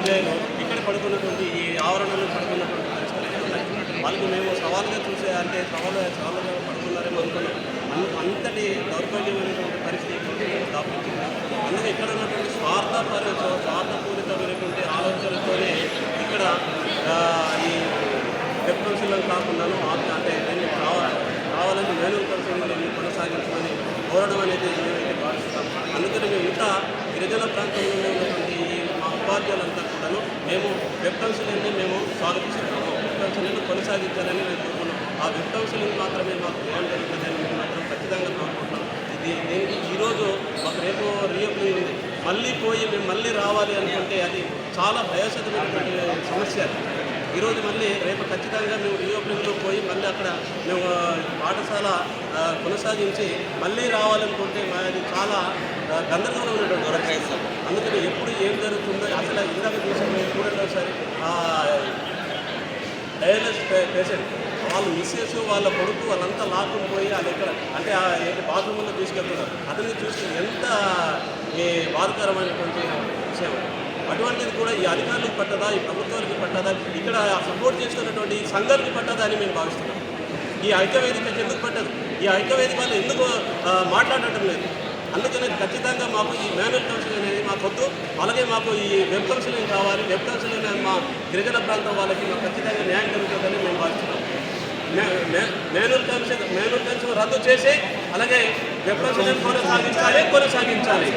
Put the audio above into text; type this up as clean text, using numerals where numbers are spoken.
ఉపాధ్యాయులు ఇక్కడ పడుకున్నటువంటి ఈ ఆవరణలో పడుకున్నటువంటి పరిస్థితులు ఉన్నాయి. వాళ్ళకి మేము సవాలుగా చూసే అంటే సవాలుగా పడుతున్నారేమో అనుకున్నాం. అంతటి దౌర్భాగ్యమైనటువంటి పరిస్థితి దాపురించింది. అందుకే ఇక్కడ ఉన్నటువంటి స్వార్థపూరితమైనటువంటి ఆలోచనలతోనే ఇక్కడ ఈ వెబ్ కౌన్సిల్లో కాకుండాను అంటే దీన్ని కావాలని మాన్యువల్ కౌన్సిలింగ్ని కొనసాగించమని కోరడం అనేది మేమైతే భావిస్తాం. అందుకని మేము ఇంకా గిరిజన ప్రాంతంలో ఉన్నటువంటి మా ఉపాధ్యాయులంతా కూడాను మేము వెబ్ కౌన్సిలింగ్ని మేము స్వాగతిస్తున్నాము. వెబ్ కౌన్సిలింగ్ని కొనసాగించాలని మేము కోరుకున్నాం. ఆ వెబ్ కౌన్సిలింగ్ మాత్రమే మాకు న్యాయం జరుగుతుందని మేము మాత్రం ఖచ్చితంగా కోరుకుంటున్నాం. దీనికి ఈరోజు మాకు రేపు రీఓపెనింగ్ ఉంది. మేము మళ్ళీ రావాలి అనుకుంటే అది చాలా ప్రయాసమైనటువంటి సమస్య. ఈరోజు మళ్ళీ రేపు ఖచ్చితంగా మేము రీఓపెనింగ్లో పోయి మళ్ళీ అక్కడ మేము పాఠశాల కొనసాగించి మళ్ళీ రావాలనుకుంటే అది చాలా గందరగోళం ఉన్నటువంటి దొరకలేదు. అందుకని ఎప్పుడు ఏం జరుగుతుందో అసలు ఇందాక చూసాం మేము చూడండి ఒకసారి డయాలసిస్ పేషెంట్ వాళ్ళ మిస్సెస్ వాళ్ళ కొడుకు వాళ్ళంతా లాక్కుని పోయి అది ఎక్కడ అంటే బాత్రూంలో తీసుకెళ్తున్నారు. అతన్ని చూస్తే ఎంత బాధకరమైనటువంటి విషయం. అటువంటిది కూడా ఈ అధికారులకు పట్టదా, ఈ ప్రభుత్వానికి పట్టదా, ఇక్కడ సపోర్ట్ చేస్తున్నటువంటి సంఘానికి పట్టదా అని మేము భావిస్తున్నాం. ఈ ఐక్యవేదికకి ఎందుకు పట్టదు? ఈ ఐక్యవేదిక వాళ్ళు ఎందుకు మాట్లాడటం లేదు? అందుకని ఖచ్చితంగా మాకు ఈ మాన్యువల్ కౌన్సిలింగ్ అనేది మాకు వద్దు. అలాగే మాకు ఈ వెబ్ కౌన్సిలింగ్ కావాలి. వెబ్ కౌన్సిలింగ్ మా గిరిజన ప్రాంతం వాళ్ళకి మాకు ఖచ్చితంగా న్యాయం జరుగుతుందని మేము భావిస్తున్నాం. మాన్యువల్ కౌన్సిలింగ్ రద్దు చేసి అలాగే వెబ్ కౌన్సిలింగ్ కొనసాగించాలి.